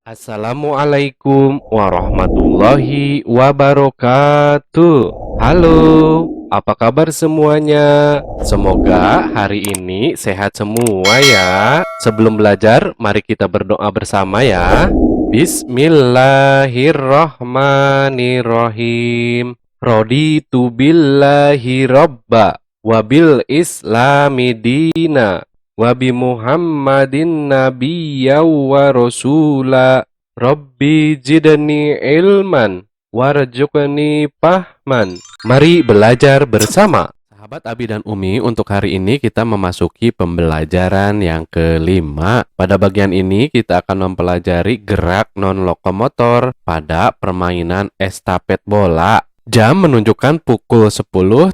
Assalamualaikum warahmatullahi wabarakatuh. Halo, apa kabar semuanya? Semoga hari ini sehat semua ya. Sebelum belajar, mari kita berdoa bersama ya. Bismillahirrahmanirrahim. Raditu billahi robba wabil islami dina Wabi Muhammadin nabiyya wa rasula. Rabbi jidni ilman warzuqni fahman. Mari belajar bersama. Sahabat Abi dan Umi, untuk hari ini kita memasuki pembelajaran yang kelima. Pada bagian ini kita akan mempelajari gerak non-lokomotor pada permainan estafet bola. Jam menunjukkan pukul 10.00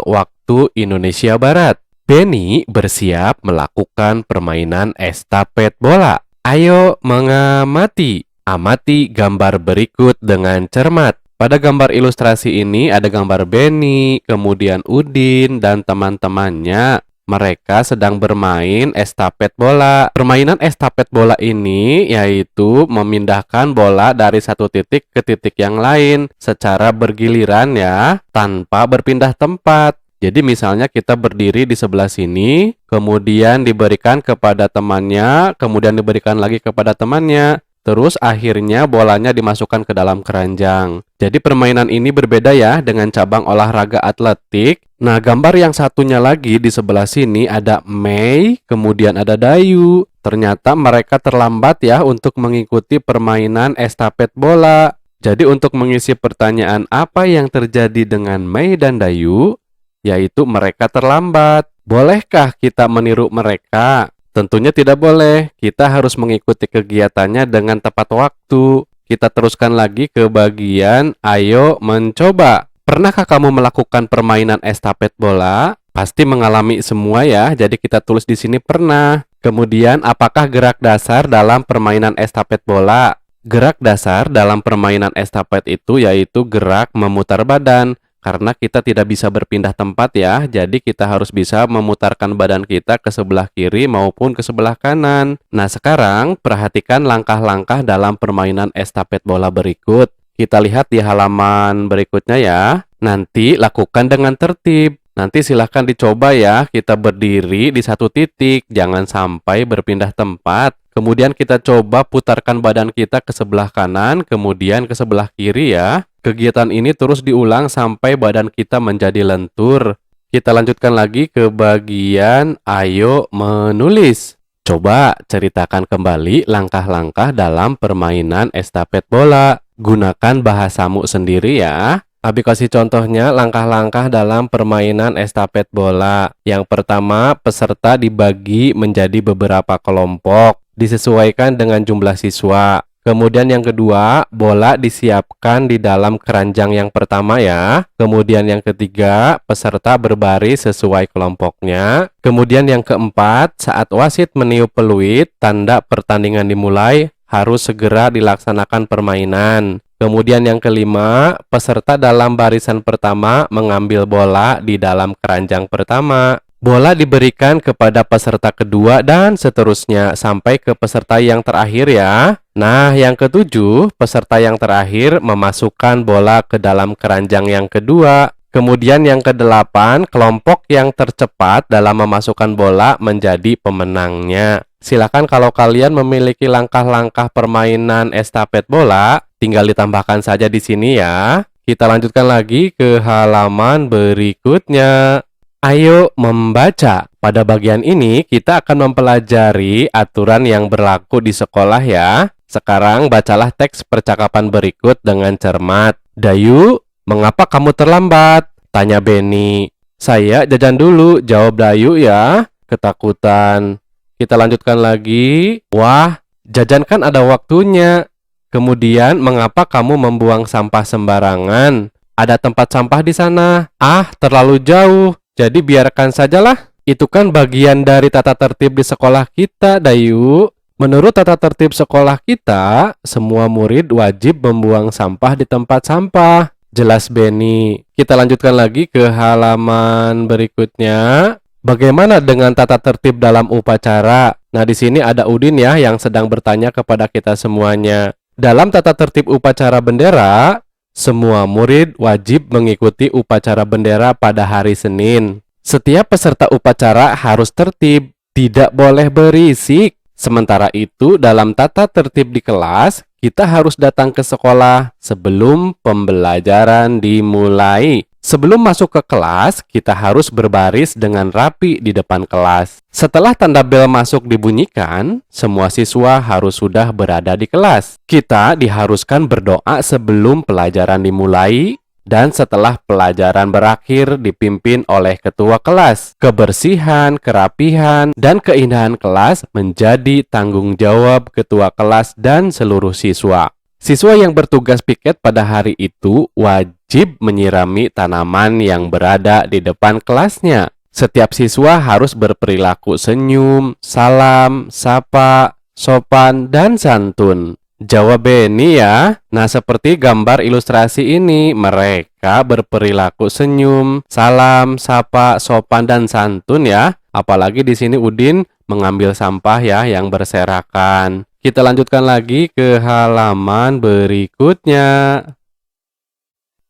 waktu Indonesia Barat. Benny bersiap melakukan permainan estafet bola. Ayo mengamati. Amati gambar berikut dengan cermat. Pada gambar ilustrasi ini ada gambar Benny, kemudian Udin, dan teman-temannya. Mereka sedang bermain estafet bola. Permainan estafet bola ini yaitu memindahkan bola dari satu titik ke titik yang lain secara bergiliran ya, tanpa berpindah tempat. Jadi misalnya kita berdiri di sebelah sini, kemudian diberikan kepada temannya, kemudian diberikan lagi kepada temannya, terus akhirnya bolanya dimasukkan ke dalam keranjang. Jadi permainan ini berbeda ya dengan cabang olahraga atletik. Nah, gambar yang satunya lagi di sebelah sini ada Mei, kemudian ada Dayu. Ternyata mereka terlambat ya untuk mengikuti permainan estafet bola. Jadi untuk mengisi pertanyaan apa yang terjadi dengan Mei dan Dayu, yaitu mereka terlambat. Bolehkah kita meniru mereka? Tentunya tidak boleh. Kita harus mengikuti kegiatannya dengan tepat waktu. Kita teruskan lagi ke bagian ayo mencoba. Pernahkah kamu melakukan permainan estafet bola? Pasti mengalami semua ya. Jadi kita tulis di sini pernah. Kemudian apakah gerak dasar dalam permainan estafet bola? Gerak dasar dalam permainan estafet itu yaitu gerak memutar badan. Karena kita tidak bisa berpindah tempat ya, jadi kita harus bisa memutarkan badan kita ke sebelah kiri maupun ke sebelah kanan. Nah, sekarang perhatikan langkah-langkah dalam permainan estafet bola berikut. Kita lihat di halaman berikutnya ya. Nanti lakukan dengan tertib. Nanti silahkan dicoba ya, kita berdiri di satu titik, jangan sampai berpindah tempat. Kemudian kita coba putarkan badan kita ke sebelah kanan, kemudian ke sebelah kiri ya. Kegiatan ini terus diulang sampai badan kita menjadi lentur. Kita lanjutkan lagi ke bagian ayo menulis. Coba ceritakan kembali langkah-langkah dalam permainan estafet bola. Gunakan bahasamu sendiri ya. Abi kasih contohnya langkah-langkah dalam permainan estafet bola. Yang pertama, peserta dibagi menjadi beberapa kelompok, disesuaikan dengan jumlah siswa. Kemudian yang kedua, bola disiapkan di dalam keranjang yang pertama ya. Kemudian yang ketiga, peserta berbaris sesuai kelompoknya. Kemudian yang keempat, saat wasit meniup peluit, tanda pertandingan dimulai, harus segera dilaksanakan permainan. Kemudian yang kelima, peserta dalam barisan pertama mengambil bola di dalam keranjang pertama. Bola diberikan kepada peserta kedua dan seterusnya sampai ke peserta yang terakhir ya. Nah, yang ketujuh, peserta yang terakhir memasukkan bola ke dalam keranjang yang kedua. Kemudian yang kedelapan, kelompok yang tercepat dalam memasukkan bola menjadi pemenangnya. Silakan kalau kalian memiliki langkah-langkah permainan estafet bola, tinggal ditambahkan saja di sini ya. Kita lanjutkan lagi ke halaman berikutnya. Ayo membaca. Pada bagian ini kita akan mempelajari aturan yang berlaku di sekolah ya. Sekarang bacalah teks percakapan berikut dengan cermat. Dayu, mengapa kamu terlambat? Tanya Benny. Saya jajan dulu, jawab Dayu ya. Ketakutan. Kita lanjutkan lagi. Wah, jajan kan ada waktunya. Kemudian, mengapa kamu membuang sampah sembarangan? Ada tempat sampah di sana. Ah, terlalu jauh. Jadi biarkan sajalah. Itu kan bagian dari tata tertib di sekolah kita, Dayu. Menurut tata tertib sekolah kita, semua murid wajib membuang sampah di tempat sampah. Jelas Benny. Kita lanjutkan lagi ke halaman berikutnya. Bagaimana dengan tata tertib dalam upacara? Nah, di sini ada Udin ya yang sedang bertanya kepada kita semuanya. Dalam tata tertib upacara bendera, semua murid wajib mengikuti upacara bendera pada hari Senin. Setiap peserta upacara harus tertib, tidak boleh berisik. Sementara itu, dalam tata tertib di kelas, kita harus datang ke sekolah sebelum pembelajaran dimulai. Sebelum masuk ke kelas, kita harus berbaris dengan rapi di depan kelas. Setelah tanda bel masuk dibunyikan, semua siswa harus sudah berada di kelas. Kita diharuskan berdoa sebelum pelajaran dimulai, dan setelah pelajaran berakhir dipimpin oleh ketua kelas. Kebersihan, kerapihan, dan keindahan kelas menjadi tanggung jawab ketua kelas dan seluruh siswa. Siswa yang bertugas piket pada hari itu wajib menyirami tanaman yang berada di depan kelasnya. Setiap siswa harus berperilaku senyum, salam, sapa, sopan, dan santun. Jawab Beni ya. Nah, seperti gambar ilustrasi ini, mereka berperilaku senyum, salam, sapa, sopan, dan santun ya. Apalagi di sini Udin mengambil sampah ya yang berserakan. Kita lanjutkan lagi ke halaman berikutnya.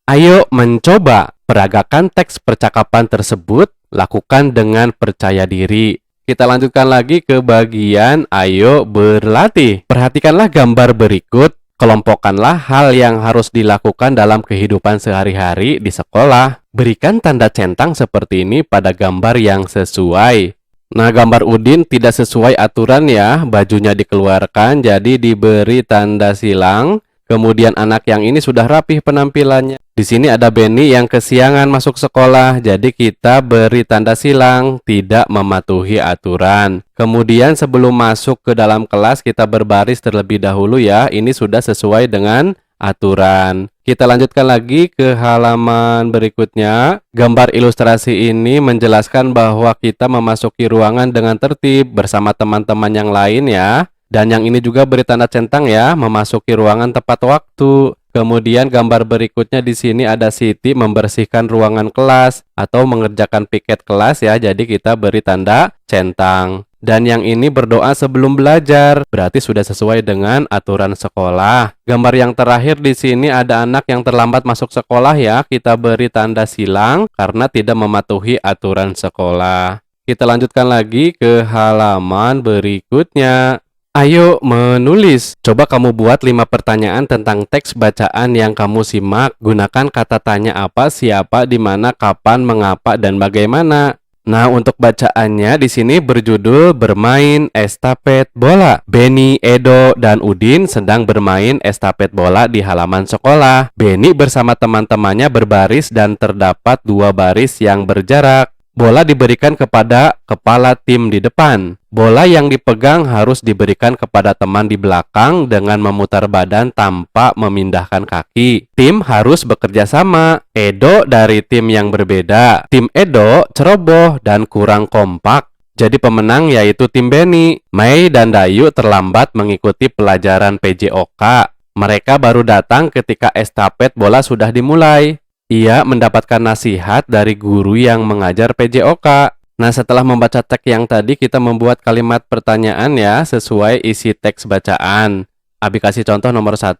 Ayo mencoba peragakan teks percakapan tersebut, lakukan dengan percaya diri. Kita lanjutkan lagi ke bagian ayo berlatih. Perhatikanlah gambar berikut, kelompokkanlah hal yang harus dilakukan dalam kehidupan sehari-hari di sekolah. Berikan tanda centang seperti ini pada gambar yang sesuai. Nah, gambar Udin tidak sesuai aturan ya, bajunya dikeluarkan jadi diberi tanda silang. Kemudian anak yang ini sudah rapih penampilannya. Di sini ada Beni yang kesiangan masuk sekolah, jadi kita beri tanda silang, tidak mematuhi aturan. Kemudian sebelum masuk ke dalam kelas kita berbaris terlebih dahulu ya, ini sudah sesuai dengan aturan. Kita lanjutkan lagi ke halaman berikutnya. Gambar ilustrasi ini menjelaskan bahwa kita memasuki ruangan dengan tertib bersama teman-teman yang lain ya. Dan yang ini juga beri tanda centang ya, memasuki ruangan tepat waktu. Kemudian gambar berikutnya di sini ada Siti membersihkan ruangan kelas atau mengerjakan piket kelas ya, jadi kita beri tanda centang. Dan yang ini berdoa sebelum belajar, berarti sudah sesuai dengan aturan sekolah. Gambar yang terakhir di sini ada anak yang terlambat masuk sekolah ya, kita beri tanda silang karena tidak mematuhi aturan sekolah. Kita lanjutkan lagi ke halaman berikutnya. Ayo menulis. Coba kamu buat 5 pertanyaan tentang teks bacaan yang kamu simak. Gunakan kata tanya apa, siapa, di mana, kapan, mengapa, dan bagaimana. Nah, untuk bacaannya di sini berjudul bermain estafet bola. Beni, Edo, dan Udin sedang bermain estafet bola di halaman sekolah. Beni bersama teman-temannya berbaris dan terdapat 2 baris yang berjarak. Bola diberikan kepada kepala tim di depan. Bola yang dipegang harus diberikan kepada teman di belakang dengan memutar badan tanpa memindahkan kaki. Tim harus bekerja sama. Edo dari tim yang berbeda. Tim Edo ceroboh dan kurang kompak. Jadi pemenang yaitu tim Beni. Mei dan Dayu terlambat mengikuti pelajaran PJOK. Mereka baru datang ketika estafet bola sudah dimulai. Ia mendapatkan nasihat dari guru yang mengajar PJOK. Nah, setelah membaca teks yang tadi, kita membuat kalimat pertanyaan ya, sesuai isi teks bacaan. Abi kasih contoh nomor 1.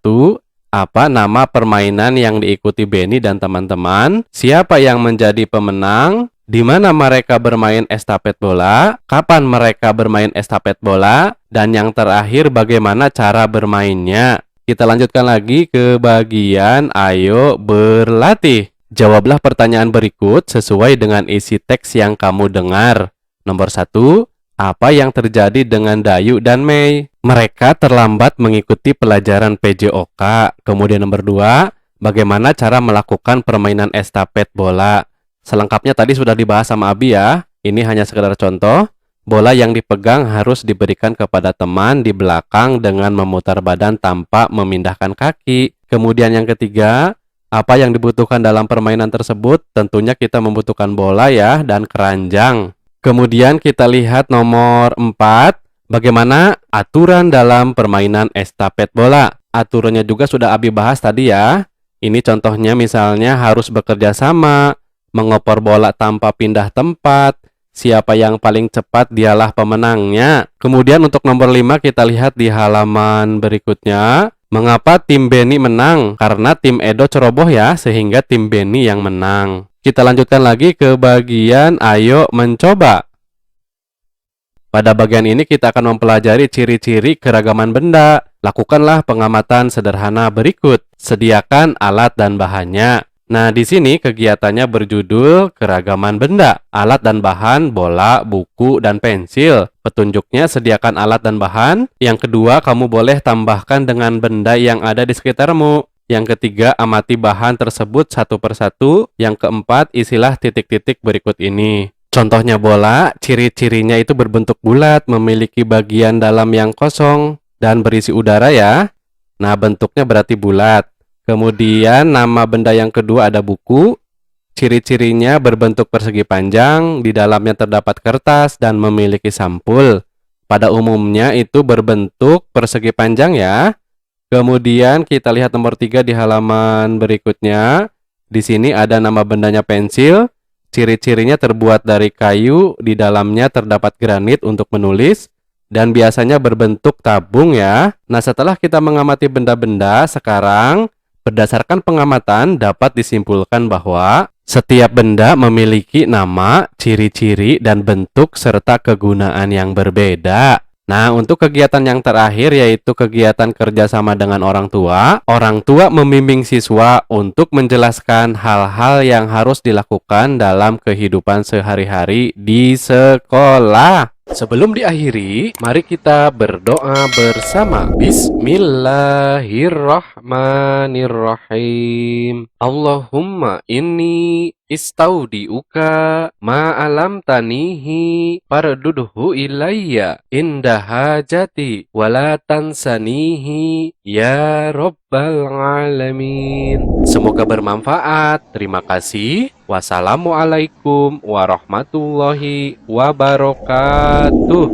Apa nama permainan yang diikuti Beni dan teman-teman? Siapa yang menjadi pemenang? Di mana mereka bermain estafet bola? Kapan mereka bermain estafet bola? Dan yang terakhir, bagaimana cara bermainnya? Kita lanjutkan lagi ke bagian ayo berlatih. Jawablah pertanyaan berikut sesuai dengan isi teks yang kamu dengar. Nomor 1, apa yang terjadi dengan Dayu dan Mei? Mereka terlambat mengikuti pelajaran PJOK. Kemudian nomor 2, bagaimana cara melakukan permainan estafet bola? Selengkapnya tadi sudah dibahas sama Abi ya. Ini hanya sekedar contoh. Bola yang dipegang harus diberikan kepada teman di belakang dengan memutar badan tanpa memindahkan kaki. Kemudian yang ketiga, apa yang dibutuhkan dalam permainan tersebut? Tentunya kita membutuhkan bola ya dan keranjang. Kemudian kita lihat nomor 4, bagaimana aturan dalam permainan estafet bola. Aturannya juga sudah Abi bahas tadi ya. Ini contohnya misalnya harus bekerja sama, mengopor bola tanpa pindah tempat, Siapa yang paling cepat dialah pemenangnya. Kemudian untuk nomor 5 kita lihat di halaman berikutnya. Mengapa tim Beni menang? Karena tim Edo ceroboh ya, sehingga tim Beni yang menang. Kita lanjutkan lagi ke bagian ayo mencoba. Pada bagian ini kita akan mempelajari ciri-ciri keragaman benda. Lakukanlah pengamatan sederhana berikut. Sediakan alat dan bahannya. Nah, di sini kegiatannya berjudul keragaman benda. Alat dan bahan, bola, buku, dan pensil. Petunjuknya sediakan alat dan bahan. Yang kedua, kamu boleh tambahkan dengan benda yang ada di sekitarmu. Yang ketiga, amati bahan tersebut satu persatu. Yang keempat, isilah titik-titik berikut ini. Contohnya bola, ciri-cirinya itu berbentuk bulat, memiliki bagian dalam yang kosong, dan berisi udara ya. Nah, bentuknya berarti bulat. Kemudian nama benda yang kedua ada buku. Ciri-cirinya berbentuk persegi panjang, di dalamnya terdapat kertas dan memiliki sampul. Pada umumnya itu berbentuk persegi panjang ya. Kemudian kita lihat nomor 3 di halaman berikutnya. Di sini ada nama bendanya pensil. Ciri-cirinya terbuat dari kayu, di dalamnya terdapat granit untuk menulis. Dan biasanya berbentuk tabung ya. Nah, setelah kita mengamati benda-benda, sekarang berdasarkan pengamatan dapat disimpulkan bahwa setiap benda memiliki nama, ciri-ciri, dan bentuk serta kegunaan yang berbeda. Nah, untuk kegiatan yang terakhir yaitu kegiatan kerjasama dengan orang tua membimbing siswa untuk menjelaskan hal-hal yang harus dilakukan dalam kehidupan sehari-hari di sekolah. Sebelum diakhiri, mari kita berdoa bersama. Bismillahirrahmanirrahim. Allahumma inni istaudiuka ma'alam tanihi fardudhu ilayya inda hajati wala tansanihi ya rabbal alamin. Semoga bermanfaat. Terima kasih. Wassalamualaikum warahmatullahi wabarakatuh.